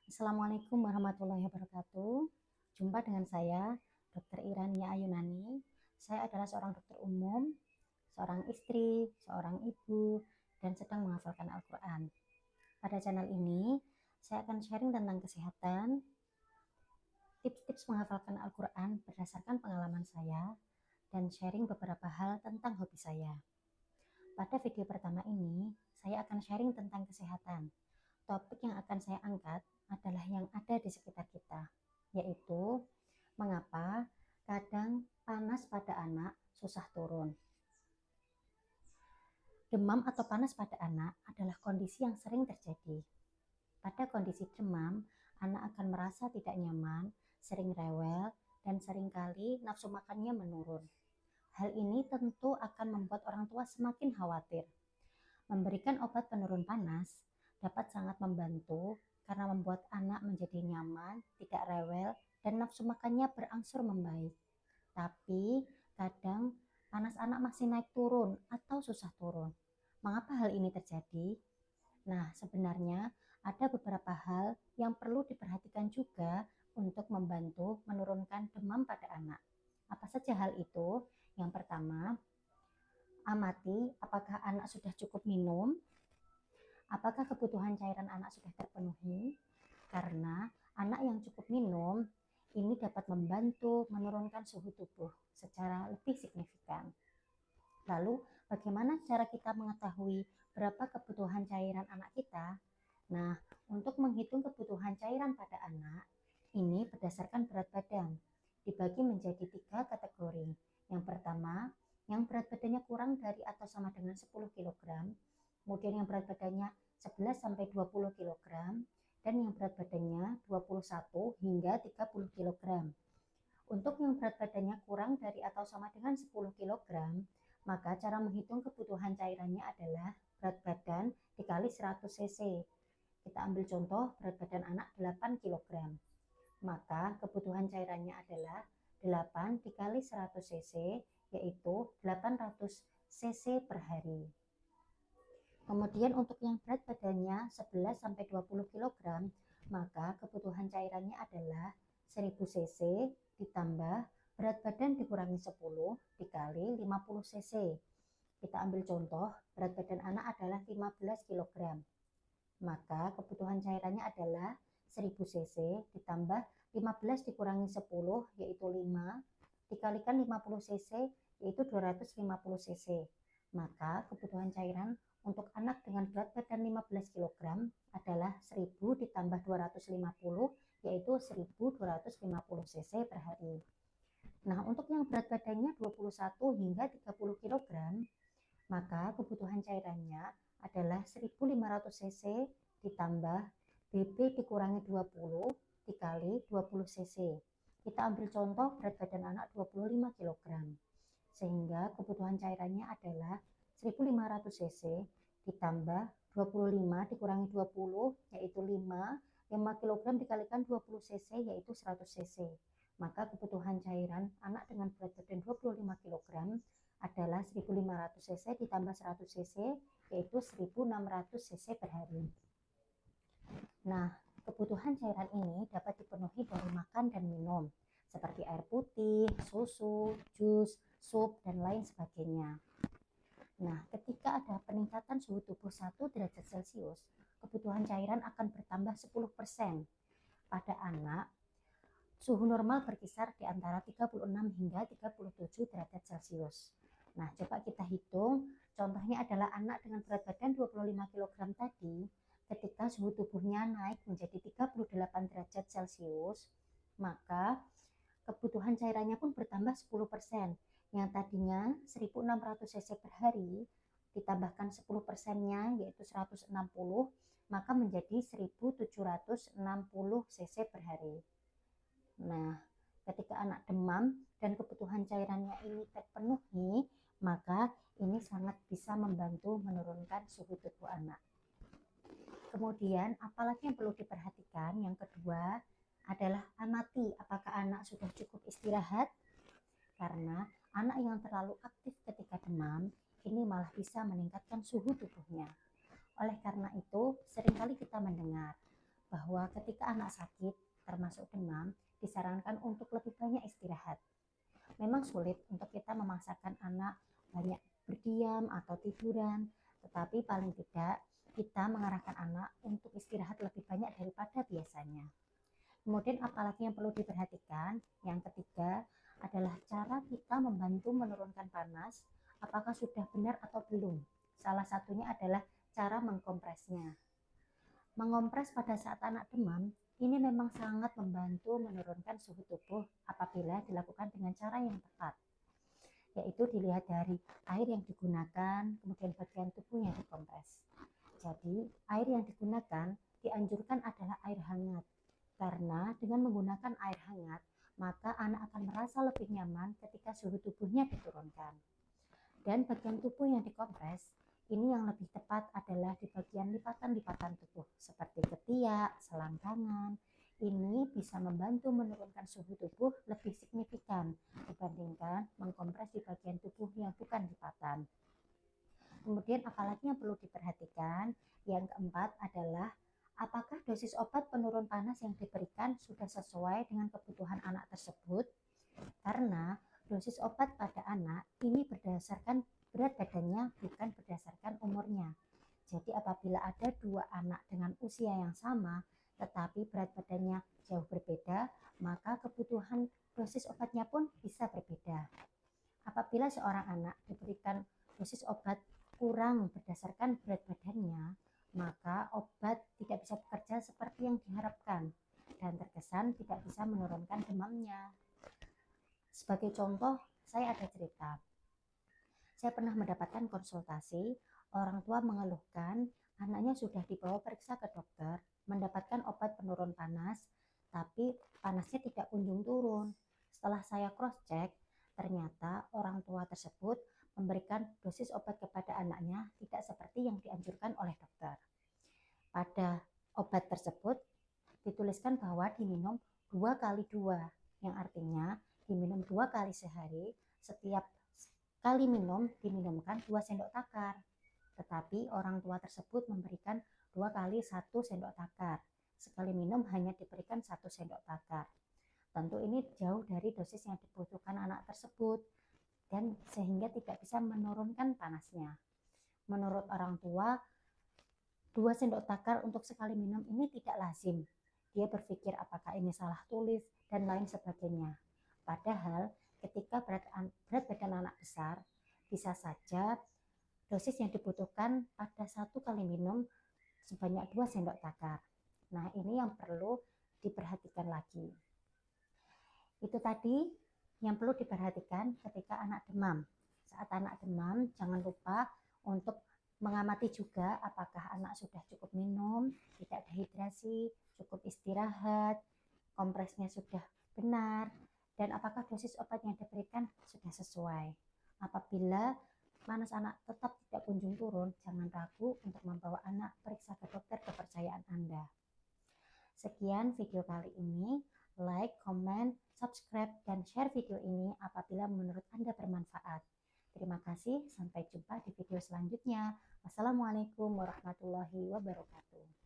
Assalamualaikum warahmatullahi wabarakatuh. Jumpa dengan saya, Dr. Irania Ayunani. Saya adalah seorang dokter umum, seorang istri, seorang ibu, dan sedang menghafalkan Al-Quran. Pada channel ini, saya akan sharing tentang kesehatan, tips-tips menghafalkan Al-Quran berdasarkan pengalaman saya, dan sharing beberapa hal tentang hobi saya. Pada video pertama ini, saya akan sharing tentang kesehatan. Topik yang akan saya angkat adalah yang ada di sekitar kita, yaitu mengapa kadang panas pada anak susah turun. Demam atau panas pada anak adalah kondisi yang sering terjadi. Pada kondisi demam, anak akan merasa tidak nyaman, sering rewel, dan seringkali nafsu makannya menurun. Hal ini tentu akan membuat orang tua semakin khawatir. Memberikan obat penurun panas dapat sangat membantu karena membuat anak menjadi nyaman, tidak rewel, dan nafsu makannya berangsur membaik. Tapi kadang panas anak masih naik turun atau susah turun. Mengapa hal ini terjadi? Nah, sebenarnya ada beberapa hal yang perlu diperhatikan juga untuk membantu menurunkan demam pada anak. Apa saja hal itu? Yang pertama, amati apakah anak sudah cukup minum. Apakah kebutuhan cairan anak sudah terpenuhi? Karena anak yang cukup minum ini dapat membantu menurunkan suhu tubuh secara lebih signifikan. Lalu, bagaimana cara kita mengetahui berapa kebutuhan cairan anak kita? Nah, untuk menghitung kebutuhan cairan pada anak, ini berdasarkan berat badan. Dibagi menjadi 3 kategori. Yang pertama, yang berat badannya kurang dari atau sama dengan 10 kg, kemudian yang berat badannya 11-20 kg, dan yang berat badannya 21 hingga 30 kg. Untuk yang berat badannya kurang dari atau sama dengan 10 kg, maka cara menghitung kebutuhan cairannya adalah berat badan dikali 100 cc. Kita ambil contoh berat badan anak 8 kg. Maka kebutuhan cairannya adalah 8 dikali 100 cc, yaitu 800 cc per hari. Kemudian untuk yang berat badannya 11-20 kg, maka kebutuhan cairannya adalah 1000 cc ditambah berat badan dikurangi 10 dikali 50 cc. Kita ambil contoh, berat badan anak adalah 15 kg. Maka kebutuhan cairannya adalah 1000 cc ditambah 15 dikurangi 10 yaitu 5 dikalikan 50 cc yaitu 250 cc. Maka kebutuhan cairan untuk anak dengan berat badan 15 kg adalah 1000 ditambah 250 yaitu 1250 cc per hari. Nah, untuk yang berat badannya 21 hingga 30 kg, maka kebutuhan cairannya adalah 1500 cc ditambah BB dikurangi 20 dikali 20 cc. Kita ambil contoh berat badan anak 25 kg. Sehingga kebutuhan cairannya adalah 1500 cc ditambah 25 dikurangi 20 yaitu 5 kg dikalikan 20 cc yaitu 100 cc. Maka kebutuhan cairan anak dengan berat badan 25 kg adalah 1500 cc ditambah 100 cc yaitu 1600 cc per hari. Nah, kebutuhan cairan ini dapat dipenuhi dari makan dan minum seperti air putih, susu, jus, sup, dan lain sebagainya. Nah, ketika ada peningkatan suhu tubuh 1 derajat Celcius, kebutuhan cairan akan bertambah 10%. Pada anak, suhu normal berkisar di antara 36 hingga 37 derajat Celcius. Nah, coba kita hitung. Contohnya adalah anak dengan berat badan 25 kg tadi, ketika suhu tubuhnya naik menjadi 38 derajat Celcius, maka kebutuhan cairannya pun bertambah 10%. Yang tadinya 1600 cc per hari, ditambahkan 10%-nya yaitu 160, maka menjadi 1760 cc per hari. Nah, ketika anak demam dan kebutuhan cairannya ini terpenuhi, maka ini sangat bisa membantu menurunkan suhu tubuh anak. Kemudian, apalagi yang perlu diperhatikan? Yang kedua adalah amati apakah anak sudah cukup istirahat, karena anak yang terlalu aktif ketika demam ini malah bisa meningkatkan suhu tubuhnya. Oleh karena itu, seringkali kita mendengar bahwa ketika anak sakit, termasuk demam, disarankan untuk lebih banyak istirahat. Memang sulit untuk kita memaksakan anak banyak berdiam atau tiduran, tetapi paling tidak kita mengarahkan anak untuk istirahat lebih banyak daripada biasanya. Kemudian apalagi yang perlu diperhatikan, yang ketiga adalah cara kita membantu menurunkan panas, apakah sudah benar atau belum. Salah satunya adalah cara mengkompresnya. Mengompres pada saat anak demam, ini memang sangat membantu menurunkan suhu tubuh apabila dilakukan dengan cara yang tepat, yaitu dilihat dari air yang digunakan, kemudian bagian tubuh yang dikompres. Jadi, air yang digunakan dianjurkan adalah air hangat, karena dengan menggunakan air hangat, maka anak akan merasa lebih nyaman ketika suhu tubuhnya diturunkan. Dan bagian tubuh yang dikompres, ini yang lebih tepat adalah di bagian lipatan-lipatan tubuh, seperti ketiak, selangkangan. Ini bisa membantu menurunkan suhu tubuh lebih signifikan dibandingkan mengkompres di bagian tubuh yang bukan lipatan. Kemudian apalagi yang perlu diperhatikan, yang keempat adalah apakah dosis obat penurun panas yang diberikan sudah sesuai dengan kebutuhan anak tersebut? Karena dosis obat pada anak ini berdasarkan berat badannya, bukan berdasarkan umurnya. Jadi apabila ada dua anak dengan usia yang sama, tetapi berat badannya jauh berbeda, maka kebutuhan dosis obatnya pun bisa berbeda. Apabila seorang anak diberikan dosis obat kurang berdasarkan berat badannya, maka obat tidak bisa bekerja seperti yang diharapkan dan terkesan tidak bisa menurunkan demamnya. Sebagai contoh, saya ada cerita. Saya pernah mendapatkan konsultasi, orang tua mengeluhkan anaknya sudah dibawa periksa ke dokter, mendapatkan obat penurun panas, tapi panasnya tidak kunjung turun. Setelah saya cross-check, ternyata orang tua tersebut memberikan dosis obat kepada anaknya tidak seperti yang dianjurkan oleh dokter. Pada obat tersebut dituliskan bahwa diminum 2x2, yang artinya diminum 2 kali sehari, setiap kali minum diminumkan 2 sendok takar. Tetapi orang tua tersebut memberikan 2 kali 1 sendok takar. Sekali minum hanya diberikan 1 sendok takar. Tentu ini jauh dari dosis yang dibutuhkan anak tersebut dan sehingga tidak bisa menurunkan panasnya. Menurut orang tua, 2 sendok takar untuk sekali minum ini tidak lazim. Dia berpikir apakah ini salah tulis dan lain sebagainya. Padahal ketika berat badan anak besar, bisa saja dosis yang dibutuhkan pada 1 kali minum sebanyak 2 sendok takar. Nah, ini yang perlu diperhatikan lagi. Itu tadi yang perlu diperhatikan ketika anak demam. Saat anak demam, jangan lupa untuk mengamati juga apakah anak sudah cukup minum, tidak dehidrasi, cukup istirahat, kompresnya sudah benar, dan apakah dosis obat yang diberikan sudah sesuai. Apabila panas anak tetap tidak kunjung turun, jangan ragu untuk membawa anak periksa ke dokter kepercayaan Anda. Sekian video kali ini. Like, comment, subscribe, dan share video ini apabila menurut Anda bermanfaat. Terima kasih, sampai jumpa di video selanjutnya. Wassalamualaikum warahmatullahi wabarakatuh.